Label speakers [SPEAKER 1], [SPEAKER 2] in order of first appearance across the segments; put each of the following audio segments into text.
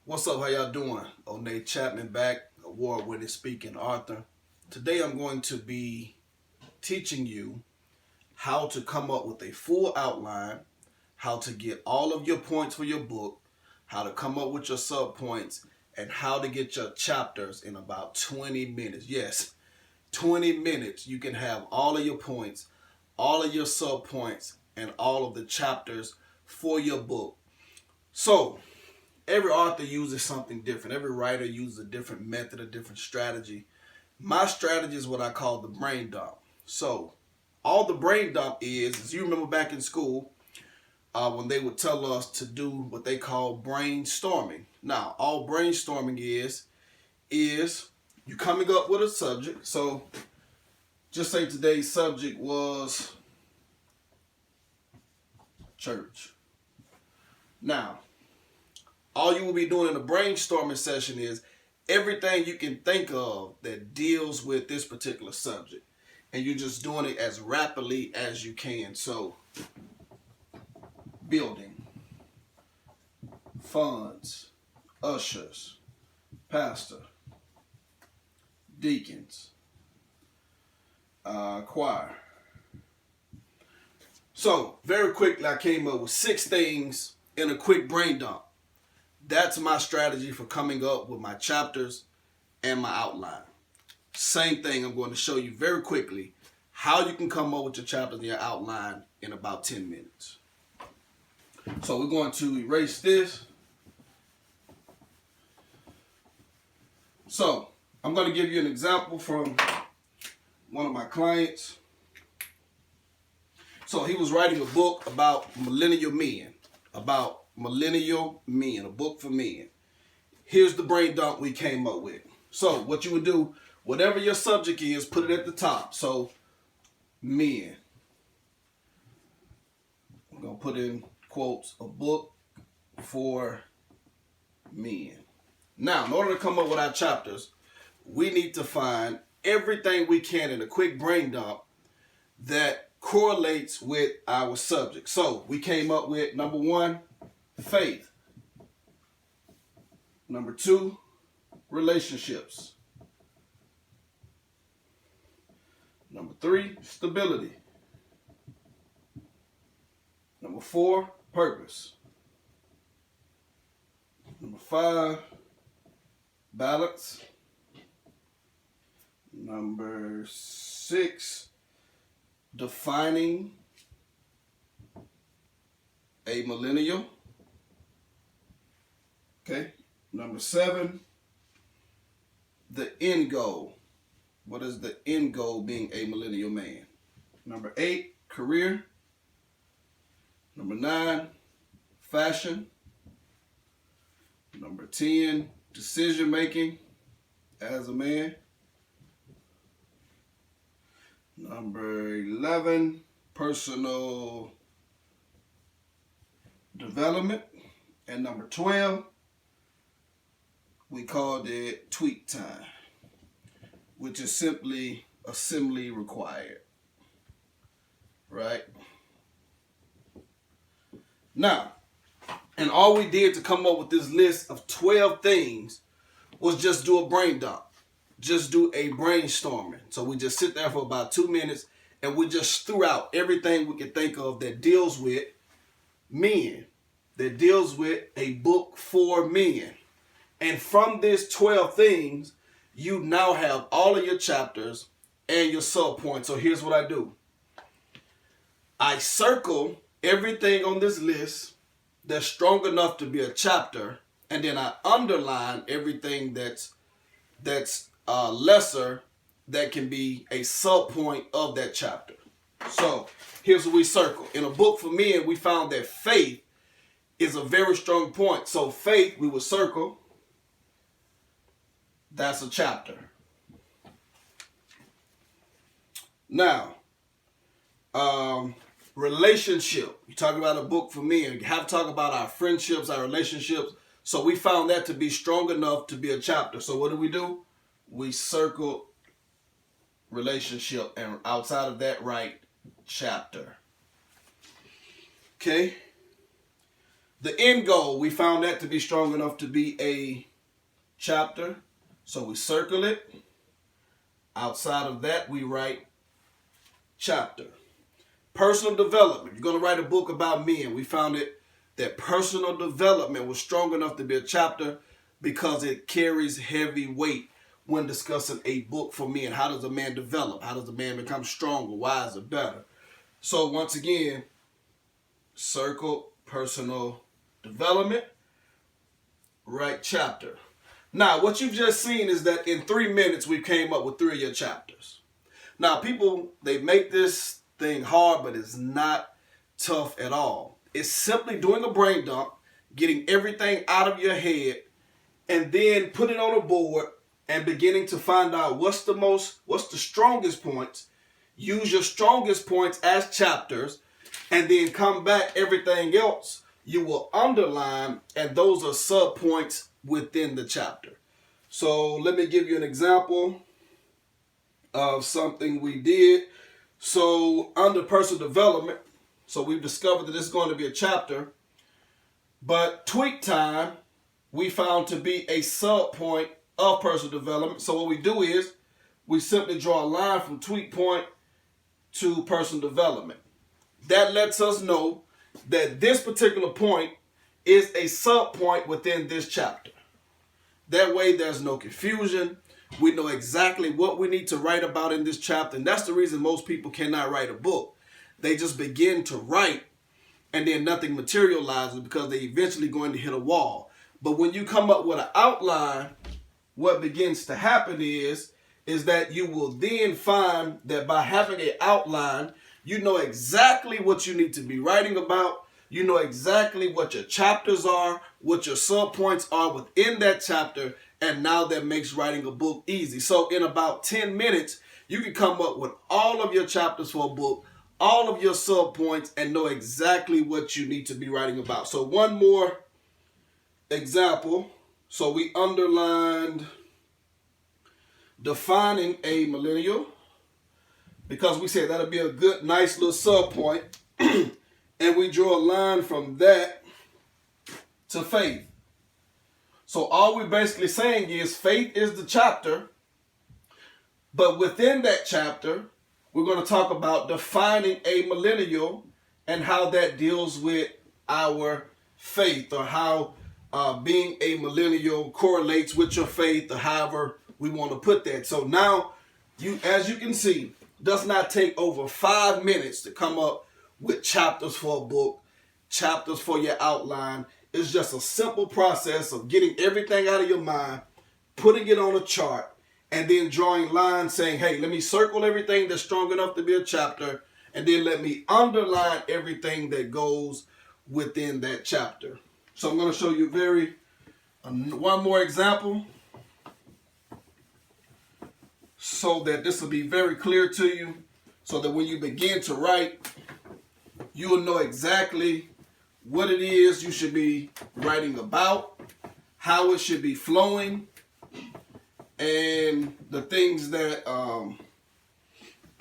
[SPEAKER 1] What's up? How y'all doing? Chatman back, award-winning speaking author. Today I'm going to be teaching you how to come up with a full outline, how to get all of your points for your book, how to come up with your subpoints, and how to get your chapters in about 20 minutes. Yes, 20 minutes you can have all of your points, all of your subpoints, and all of the chapters for your book. So, every author uses something different. Every writer uses a different method, a different strategy. My strategy is what I call the brain dump. So, all the brain dump is you remember back in school when they would tell us to do what they call brainstorming. Now, all brainstorming is you coming up with a subject. So, just say today's subject was church. Now, all you will be doing in a brainstorming session is everything you can think of that deals with this particular subject. And you're just doing it as rapidly as you can. So, building, funds, ushers, pastor, deacons, choir. So, very quickly I came up with 6 things in a quick brain dump. That's my strategy for coming up with my chapters and my outline. Same thing I'm going to show you very quickly how you can come up with your chapters and your outline in about 10 minutes. So we're going to erase this. So I'm going to give you an example from one of my clients. So he was writing a book about millennial men, a book for men. Here's the brain dump we came up with. So what you would do, whatever your subject is, put it at the top. So men. I'm going to put in quotes, a book for men. Now, in order to come up with our chapters, we need to find everything we can in a quick brain dump that correlates with our subject. So we came up with number 1, faith. Number 2, relationships. Number 3, stability. Number 4, purpose. Number 5, balance. Number 6, defining a millennial. Okay. Number 7, the end goal. What is the end goal being a millennial man? Number 8, career. Number 9, fashion. Number 10, decision making as a man. Number 11, personal development. And number 12, we called it tweak time, which is simply assembly required. Right? Now, and all we did to come up with this list of 12 things was just do a brain dump. Just do a brainstorming. So we just sit there for about 2 minutes and we just threw out everything we could think of that deals with men, that deals with a book for men. And from this 12 things, you now have all of your chapters and your subpoints. So here's what I do. I circle everything on this list that's strong enough to be a chapter, and then I underline everything that's lesser that can be a subpoint of that chapter. So here's what we circle. In a book for men, we found that faith is a very strong point. So faith, we would circle. That's a chapter. Now, relationship. You talk about a book for men. You have to talk about our friendships, our relationships. So we found that to be strong enough to be a chapter. So what do? We circle relationship, and outside of that, write chapter. Okay? The end goal, we found that to be strong enough to be a chapter. So we circle it. Outside of that, we write chapter. Personal development. You're going to write a book about men. We found it that personal development was strong enough to be a chapter because it carries heavy weight when discussing a book for men. How does a man develop? How does a man become stronger, wiser, better? So once again, circle personal development, write chapter. Now, what you've just seen is that in 3 minutes, we came up with 3 of your chapters. Now, people, they make this thing hard, but it's not tough at all. It's simply doing a brain dump, getting everything out of your head, and then put it on a board and beginning to find out what's the strongest points. Use your strongest points as chapters, and then come back everything else you will underline, and those are sub points within the chapter. So let me give you an example of something we did. So under personal development, so we've discovered that this is going to be a chapter, but tweak time we found to be a sub point of personal development. So what we do is we simply draw a line from tweak point to personal development. That lets us know that this particular point is a sub point within this chapter. That way there's no confusion. We know exactly what we need to write about in this chapter. And that's the reason most people cannot write a book. They just begin to write and then nothing materializes because they eventually going to hit a wall. But when you come up with an outline, what begins to happen is that you will then find that by having an outline, you know exactly what you need to be writing about. You know exactly what your chapters are, what your subpoints are within that chapter, and now that makes writing a book easy. So in about 10 minutes, you can come up with all of your chapters for a book, all of your subpoints, and know exactly what you need to be writing about. So one more example. So we underlined defining a millennial, because we said that'll be a good, nice little sub point. And we draw a line from that to faith. So all we're basically saying is faith is the chapter, but within that chapter, we're going to talk about defining a millennial and how that deals with our faith, or how being a millennial correlates with your faith, or however we want to put that. So now, as you can see, does not take over 5 minutes to come up with chapters for a book, chapters for your outline. It's just a simple process of getting everything out of your mind, putting it on a chart, and then drawing lines saying, hey, let me circle everything that's strong enough to be a chapter, and then let me underline everything that goes within that chapter. So I'm going to show you one more example so that this will be very clear to you, so that when you begin to write, you will know exactly what it is you should be writing about, how it should be flowing, and the things that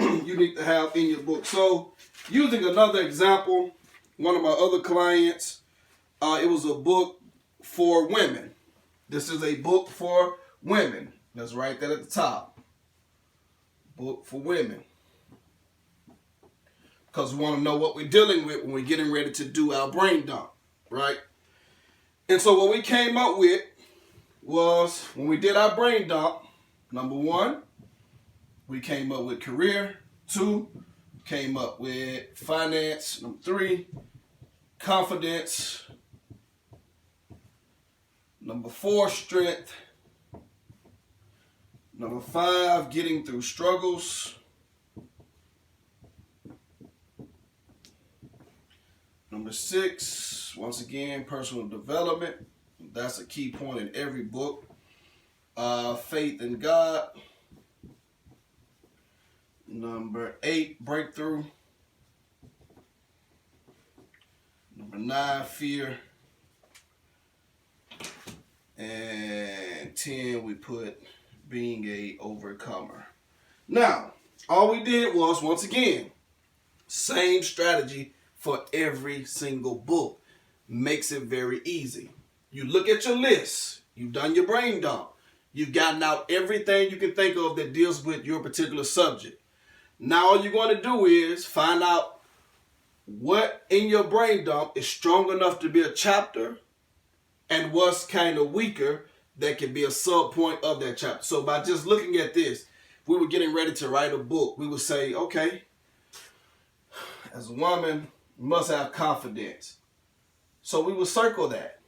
[SPEAKER 1] you need to have in your book. So using another example, one of my other clients, it was a book for women. This is a book for women. Let's write that at the top. Book for women. Because we want to know what we're dealing with when we're getting ready to do our brain dump, right? And so what we came up with was, when we did our brain dump, number 1, we came up with career. 2, came up with finance. Number 3, confidence. Number 4, strength. Number 5, getting through struggles. Number 6, once again, personal development. That's a key point in every book. Faith in God. Number 8, breakthrough. Number 9, fear. And 10, we put being a overcomer. Now, all we did was, once again, same strategy for every single book. makes it very easy. You look at your list. You've done your brain dump. You've gotten out everything you can think of that deals with your particular subject. Now all you're going to do is find out what in your brain dump is strong enough to be a chapter and what's kind of weaker that can be a sub point of that chapter. So by just looking at this, if we were getting ready to write a book, we would say, okay, as a woman, you must have confidence. So we would circle that.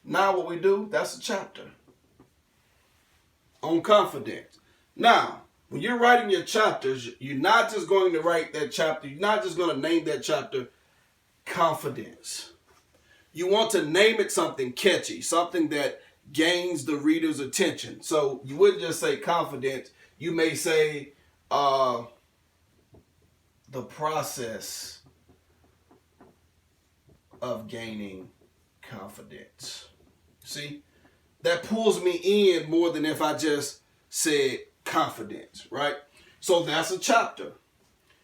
[SPEAKER 1] Now what we do, that's a chapter on confidence. Now, when you're writing your chapters, you're not just going to write that chapter. You're not just going to name that chapter confidence. You want to name it something catchy, something that gains the reader's attention. So you wouldn't just say confidence. You may say the process of gaining confidence. See, that pulls me in more than if I just said confidence, right? So that's a chapter.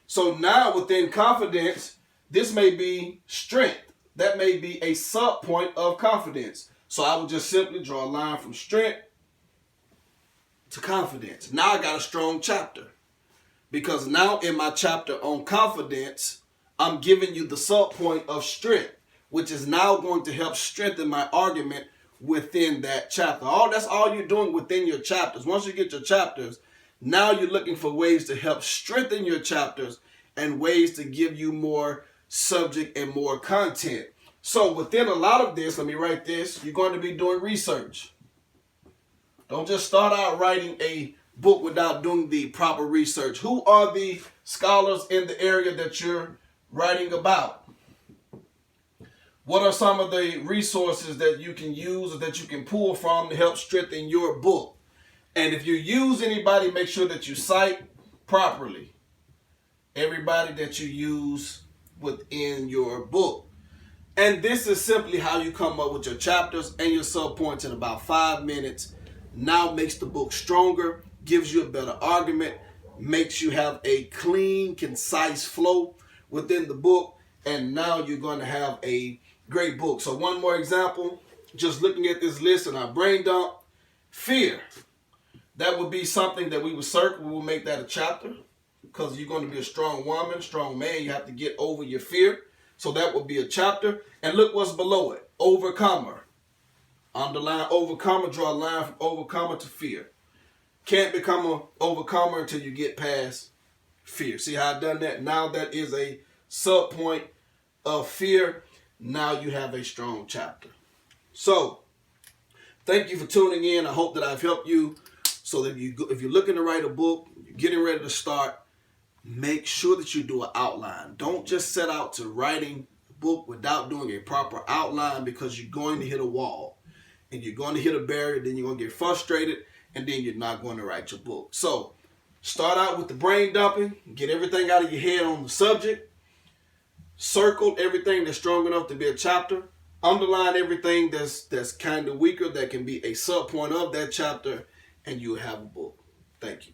[SPEAKER 1] So now within confidence, this may be strength. That may be a sub point of confidence. So I would just simply draw a line from strength to confidence. Now I got a strong chapter. Because now in my chapter on confidence, I'm giving you the sub point of strength, which is now going to help strengthen my argument within that chapter. That's all you're doing within your chapters. Once you get your chapters, now you're looking for ways to help strengthen your chapters and ways to give you more subject and more content. So within a lot of this, let me write this, you're going to be doing research. Don't just start out writing a book without doing the proper research. Who are the scholars in the area that you're writing about? What are some of the resources that you can use or that you can pull from to help strengthen your book? And if you use anybody, make sure that you cite properly everybody that you use within your book. And this is simply how you come up with your chapters and your subpoints in about 5 minutes. Now makes the book stronger, gives you a better argument, makes you have a clean, concise flow within the book, and now you're going to have a great book. So one more example, just looking at this list and our brain dump, fear. That would be something that we would circle. We will make that a chapter because you're going to be a strong woman, strong man. You have to get over your fear. So that would be a chapter. And look what's below it, overcomer. Underline overcomer, draw a line from overcomer to fear. Can't become an overcomer until you get past fear. See how I've done that? Now that is a sub point of fear. Now you have a strong chapter. So, thank you for tuning in. I hope that I've helped you. So that if you're looking to write a book, you're getting ready to start, make sure that you do an outline. Don't just set out to writing a book without doing a proper outline, because you're going to hit a wall. And you're going to hit a barrier, then you're going to get frustrated, and then you're not going to write your book. So, start out with the brain dumping, get everything out of your head on the subject, circle everything that's strong enough to be a chapter, underline everything that's kind of weaker that can be a sub point of that chapter, and you'll have a book. Thank you.